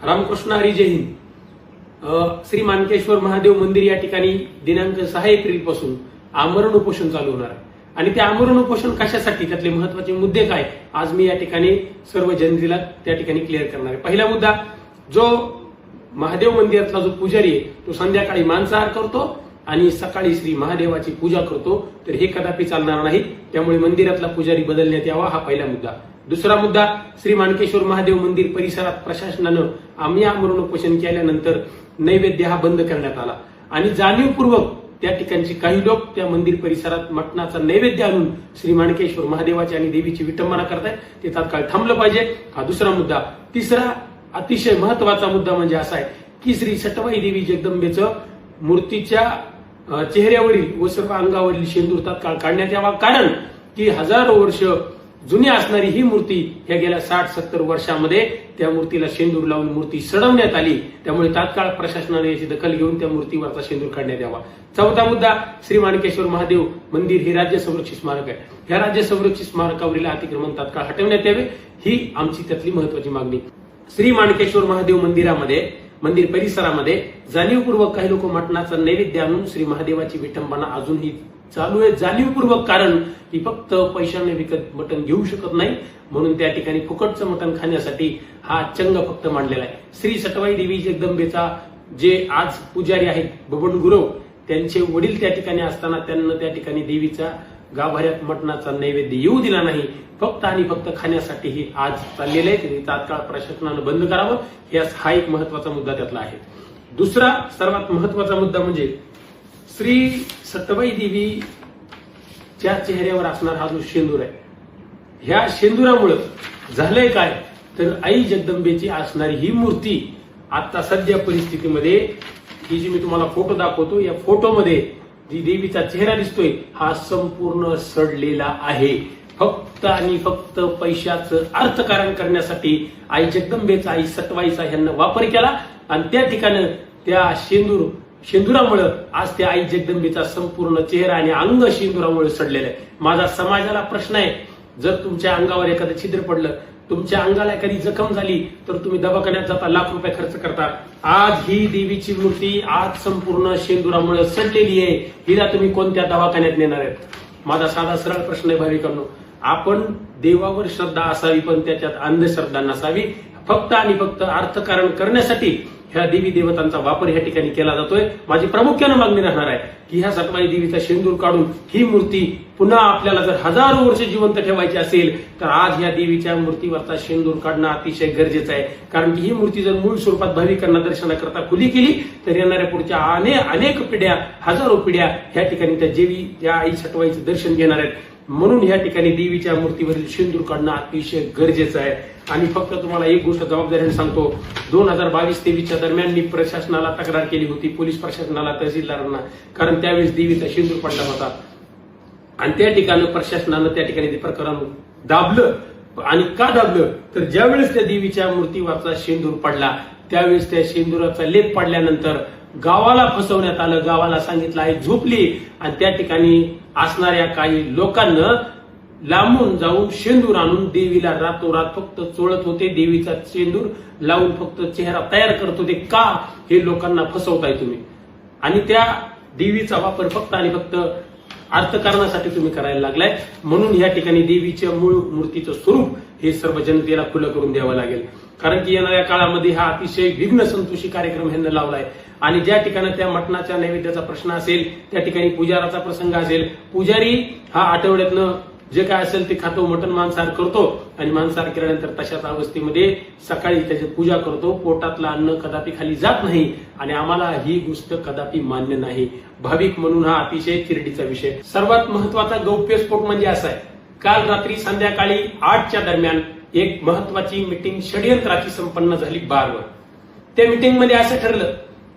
रामकृष्ण हरी जय हिंद. श्री मानकेश्वर महादेव मंदिर या ठिकाणी दिनांक 6 एप्रिल पासून आमरण उपोषण चालू होणार आहे. आणि ते आमरण उपोषण कशासाठी, त्यातले महत्वाचे मुद्दे काय, आज मी या ठिकाणी सर्व जनतेला त्या ठिकाणी क्लिअर करणार आहे. पहिला मुद्दा, जो महादेव मंदिरातला जो पुजारी आहे तो संध्याकाळी मांसाहार करतो आणि सकाळी श्री महादेवाची पूजा करतो, तर हे कदापि चालणार नाही. त्यामुळे मंदिरातला पुजारी बदलण्यात यावा, हा पहिला मुद्दा. दुसरा मुद्दा, श्री मानकेश्वर महादेव मंदिर परिसरात प्रशासनानं आम्ही आमरण उपोषण केल्यानंतर नैवेद्य हा बंद करण्यात आला आणि जाणीवपूर्वक त्या ठिकाणचे काही लोक त्या मंदिर परिसरात मटणाचा नैवेद्य आणून श्री मानकेश्वर महादेवाची आणि देवीची विटंबना करतायत, ते तात्काळ थांबलं पाहिजे, हा दुसरा मुद्दा. तिसरा अतिशय महत्वाचा मुद्दा म्हणजे असा आहे की श्री सटवाई देवी जगदंबेचं मूर्तीच्या चेहऱ्यावरील व सर्व अंगावरील शेंदूर तात्काळ काढण्यात यावा. कारण की हजारो वर्ष जुनी असणारी ही मूर्ती ह्या गेल्या 60-70 वर्षामध्ये त्या मूर्तीला शेंदूर लावून मूर्ती सडवण्यात आली. त्यामुळे तात्काळ प्रशासनाने याची दखल घेऊन त्या मूर्तीवरचा शेंदूर काढण्यात यावा. चौथा मुद्दा, श्री मानकेश्वर महादेव मंदिर हे राज्य संरक्षित स्मारक आहे. ह्या राज्य संरक्षित स्मारकावरील अतिक्रमण तात्काळ हटवण्यात यावे, ही आमची त्यातली महत्वाची मागणी. श्री मानकेश्वर महादेव मंदिर परिसरामध्ये जाणीवपूर्वक काही लोक मटणाचा नैवेद्य आणून श्री महादेवाची विटंबना अजूनही चालू आहे. जाणीवपूर्वक, कारण की फक्त पैशाने विकत मटण घेऊ शकत नाही, म्हणून त्या ठिकाणी फुकटचं मटण खाण्यासाठी हा चंग फक्त मांडलेला आहे. श्री सटवाई देवी जगदंबेचा जे आज पुजारी आहेत बबन गुरव, त्यांचे वडील त्या ठिकाणी असताना त्यांना त्या ठिकाणी देवीचा गाभाऱ्यात मटणाचा नैवेद्य येऊ दिला नाही, फक्त आणि फक्त खाण्यासाठी हे आज चाललेलं आहे. ते तात्काळ प्रशासनानं बंद करावं, हा एक महत्वाचा मुद्दा त्यातला आहे. दुसरा सर्वात महत्वाचा मुद्दा म्हणजे श्री सटवाई देवीच्या चेहऱ्यावर असणारा हा जो शेंदूर आहे, ह्या शेंदुरामुळे झालंय काय, तर आई जगदंबेची असणारी ही मूर्ती आता सध्या परिस्थितीमध्ये, ही जी मी तुम्हाला फोटो दाखवतो, या फोटोमध्ये जी देवीचा चेहरा दिसतोय हा संपूर्ण सडलेला आहे. फक्त आणि फक्त पैशाचं अर्थकारण करण्यासाठी आई जगदंबेचा, आई सटवाईचा ह्यांना वापर केला आणि त्या ठिकाणी त्या शेंदुरामुळे आज त्या आई जगदंबेचा संपूर्ण चेहरा आणि अंग शेंदुरामुळे सडलेलं आहे. माझा समाजाला प्रश्न आहे, जर तुमच्या अंगावर एखादं छिद्र पडलं, तुमच्या अंगाला एखादी जखम झाली, तर तुम्ही दवाखान्यात जाता, लाख रुपये खर्च करता. आज ही देवीची मूर्ती आज संपूर्ण शेंदुरामुळे सडलेली आहे, हिला तुम्ही कोणत्या दवाखान्यात नेणार आहेत? माझा साधा सरळ प्रश्न आहे भाविकांनो. आपण देवावर श्रद्धा असावी, पण त्याच्यात अंधश्रद्धा नसावी. फक्त आणि फक्त अर्थकारण करण्यासाठी ह्या देवी देवतांचा वापर या ठिकाणी केला जातोय. माझी प्रामुख्याने मागणी राहणार आहे की ह्या सटवाई देवीचा शेंदूर काढून ही मूर्ती पुन्हा आपल्याला जर हजारो वर्ष जिवंत ठेवायची असेल, तर आज ह्या देवीच्या मूर्तीवरचा शेंदूर काढणं अतिशय गरजेचं आहे. कारण की ही मूर्ती जर मूळ स्वरूपात भाविकांना दर्शनाकरता खुली केली, तर येणाऱ्या पुढच्या अनेक पिढ्या, हजारो पिढ्या ह्या ठिकाणी त्या देवी, त्या आई सटवाईचं दर्शन घेणार आहेत. म्हणून या ठिकाणी देवीच्या मूर्तीवरील शेंदूर काढणं अतिशय गरजेचं आहे. आणि फक्त तुम्हाला एक गोष्ट जबाबदारीने सांगतो, 2022-23 दरम्यान मी प्रशासनाला तक्रार केली होती, पोलीस प्रशासनाला, तहसीलदारांना, कारण त्यावेळेस देवीचा शेंदूर पडला होता आणि त्या ठिकाणी प्रशासनानं त्या ठिकाणी ते प्रकरण दाबलं. आणि का दाबलं, तर ज्यावेळेस त्या देवीच्या मूर्तीवरचा शेंदूर पडला, त्यावेळेस त्या शेंदुराचा लेप पडल्यानंतर गावाला फसवण्यात आलं. गावाला सांगितलं आहे झोपली, आणि त्या ठिकाणी असणाऱ्या काही लोकांना लांबून जाऊन शेंदूर आणून देवीला रातोरात फक्त चोळत होते. देवीचा शेंदूर लावून फक्त चेहरा तयार करत होते. का? हे लोकांना फसवताय तुम्ही. आणि त्या देवीचा वापर फक्त आणि फक्त अर्थकारणासाठी तुम्ही करायला लागलाय. म्हणून या ठिकाणी देवीच्या मूळ मूर्तीचं स्वरूप हे सर्व जनतेला खुलं करून द्यावं लागेल. कारण की येणाऱ्या काळामध्ये हा अतिशय विघ्न संतोषी कार्यक्रम ह्यांना लावलाय. आणि ज्या ठिकाणी त्या मटणाच्या नैवेद्याचा प्रश्न असेल, त्या ठिकाणी पुजाराचा प्रसंग असेल, पुजारी हा आठवड्यातनं जे काय असेल ते खातो, मटण मांसाहार करतो आणि मांसाहार केल्यानंतर तशाच अवस्थेमध्ये सकाळी त्याची पूजा करतो. पोटातलं अन्न कदापि खाली जात नाही आणि आम्हाला ही गोष्ट कदापि मान्य नाही. भाविक म्हणून हा अतिशय चिरडीचा विषय. सर्वात महत्वाचा गौप्यस्फोट म्हणजे असा आहे, काल रात्री संध्याकाळी 8च्या दरम्यान एक महत्वाची मीटिंग षडयंत्राची संपन्न झाली बारवर. त्या मीटिंगमध्ये असं ठरलं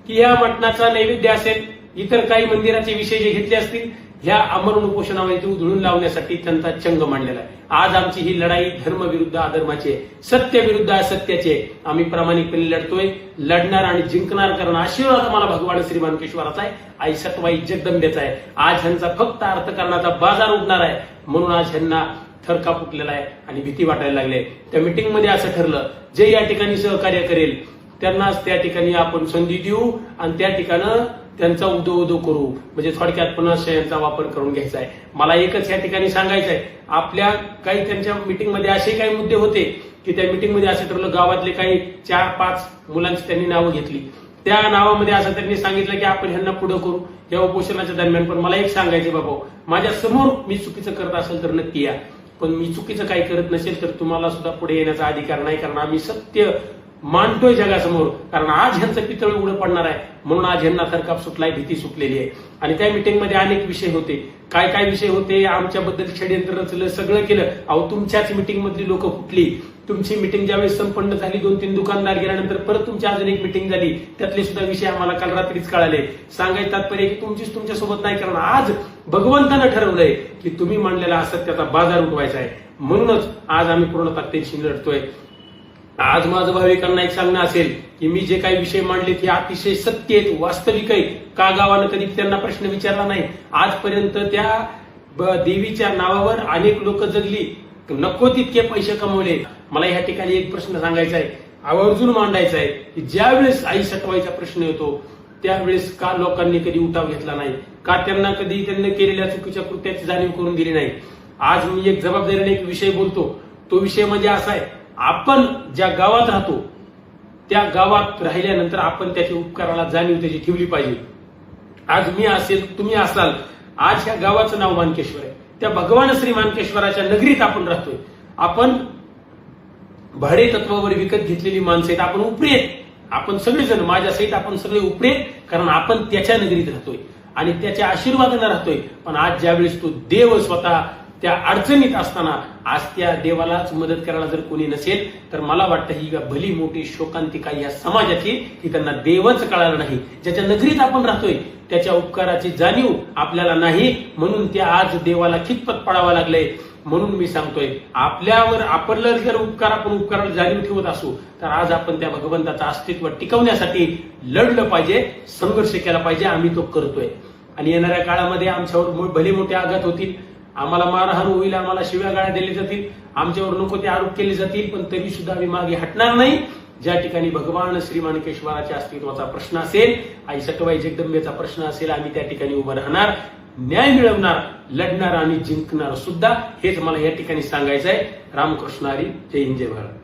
की या मटणाचा नैवेद्य असेल, इतर काही मंदिराचे विषय जे घेतले असतील, ह्या आमरण उपोषणामध्ये उधळून लावण्यासाठी त्यांचा चंग मांडलेला आहे. आज आमची ही लढाई धर्म विरुद्ध अधर्माची आहे, सत्य विरुद्ध असत्याचे. आम्ही प्रामाणिकपणे लढतोय, लढणार आणि जिंकणार. कारण आशीर्वाद मला भगवान श्री मानकेश्वराचा आहे, आई सटवाई जगदंबेचा आहे. आज ह्यांचा फक्त अर्थकारणाचा बाजार उडणार आहे, म्हणून आज ह्यांना थरका फुटलेला आहे आणि भीती वाटायला लागले. त्या मीटिंगमध्ये असं ठरलं, जे या ठिकाणी सहकार्य करेल त्यांनाच त्या ठिकाणी आपण संधी देऊ आणि त्या ठिकाणी त्यांचा उदो उदो करू. म्हणजे थोडक्यात पुन्हा यांचा वापर करून घ्यायचा आहे. मला एकच या ठिकाणी सांगायचं आहे, आपल्या काही त्यांच्या मिटिंगमध्ये असे काही मुद्दे होते की त्या मिटिंगमध्ये असं ठरलं, गावातले काही 4-5 मुलांची त्यांनी नावं घेतली. त्या नावामध्ये असं त्यांनी सांगितलं की आपण ह्यांना पुढे करू या उपोषणाच्या दरम्यान. पण मला एक सांगायचे, बाबा माझ्या समोर मी चुकीचं करत असेल तर नक्की या, पण मी चुकीचं काही करत नसेल तर तुम्हाला सुद्धा पुढे येण्याचा अधिकार नाही. कारण आम्ही सत्य मांडतोय जगासमोर. कारण आज ह्यांचं पितळ उघडं पडणार आहे, म्हणून आज ह्यांना थरकाप सुटलाय, भीती सुटलेली आहे. आणि त्या मिटिंगमध्ये अनेक विषय होते. काय काय विषय होते, आमच्याबद्दल षडयंत्र रचलं, सगळं केलं. अहो तुमच्याच मिटिंग मधली लोक कुठली, तुमची मिटिंग ज्यावेळेस संपन्न झाली, 2-3 दुकानदार गेल्यानंतर परत तुमची अजून एक मिटिंग झाली, त्यातले सुद्धा विषय आम्हाला काल रात्रीच कळाले. सांगायचं तात्पर्य की तुमचीच तुमच्यासोबत नाही. कारण आज भगवंतानं ठरवलंय की तुम्ही मांडलेला असत्याचा बाजार उठवायचा आहे. म्हणूनच आज आम्ही पूर्ण ताकदीशी लढतोय. आज माझं भाविकांना एक सांगणं असेल की मी जे काही विषय मांडले ते अतिशय सत्य आहेत, वास्तविक आहेत. का गावानं कधी त्यांना प्रश्न विचारला नाही. आजपर्यंत त्या देवीच्या नावावर अनेक लोक जगली, नको तितके पैसे कमवले. मला ह्या ठिकाणी एक प्रश्न सांगायचा आहे, आवर्जून मांडायचा आहे की ज्यावेळेस आई सटवायचा प्रश्न येतो त्यावेळेस का लोकांनी कधी उठाव घेतला नाही, का त्यांना कधी त्यांनी केलेल्या चुकीच्या कृत्याची जाणीव करून दिली नाही. आज मी एक जबाबदारीने एक विषय बोलतो. तो विषय म्हणजे असा आहे, आपण ज्या गावात राहतो त्या गावात राहिल्यानंतर आपण त्याच्या उपकाराला जाणीव त्याची ठेवली पाहिजे. आज मी असेल, तुम्ही असाल, आज ह्या गावाचं नाव मानकेश्वर आहे. त्या भगवान श्री मानकेश्वराच्या नगरीत आपण राहतोय. आपण भाडे तत्वावर विकत घेतलेली माणसं आहेत, आपण उपरी आहेत. आपण सगळेजण, माझ्या सहित आपण सगळे उपरी आहेत, कारण आपण त्याच्या नगरीत राहतोय आणि त्याच्या आशीर्वादानं राहतोय. पण आज ज्यावेळेस तो देव स्वतः त्या अडचणीत असताना आज त्या देवालाच मदत करायला जर कोणी नसेल तर मला वाटतं ही भली मोठी शोकांतिका या समाजाची की त्यांना देवच कळाला नाही. ज्याच्या नगरीत आपण राहतोय त्याच्या उपकाराची जाणीव आपल्याला नाही, म्हणून त्या आज देवाला खितपत पडावं लागलंय. म्हणून मी सांगतोय, आपल्यावर आपलं जर आपण उपकाराला जाणीव ठेवत असू तर आज आपण त्या भगवंताचं अस्तित्व टिकवण्यासाठी लढलं पाहिजे, संघर्ष केला पाहिजे. आम्ही तो करतोय. आणि येणाऱ्या काळामध्ये आमच्यावर भले मोठे आघात होतील, आम्हाला मारहाण होईल, आम्हाला शिव्या गाळ्या दिल्या जातील, आमच्यावर नको ते आरोप केले जातील, पण तरी सुद्धा आम्ही मागे हटणार नाही. ज्या ठिकाणी भगवान श्री माणकेश्वराच्या अस्तित्वाचा प्रश्न असेल, आई सटवाई जगदंबेचा प्रश्न असेल, आम्ही त्या ठिकाणी उभं राहणार, न्याय मिळवणार, लढणार आणि जिंकणार सुद्धा. हेच मला या ठिकाणी सांगायचं आहे. रामकृष्ण हरी. जय हिंद, जय भारत.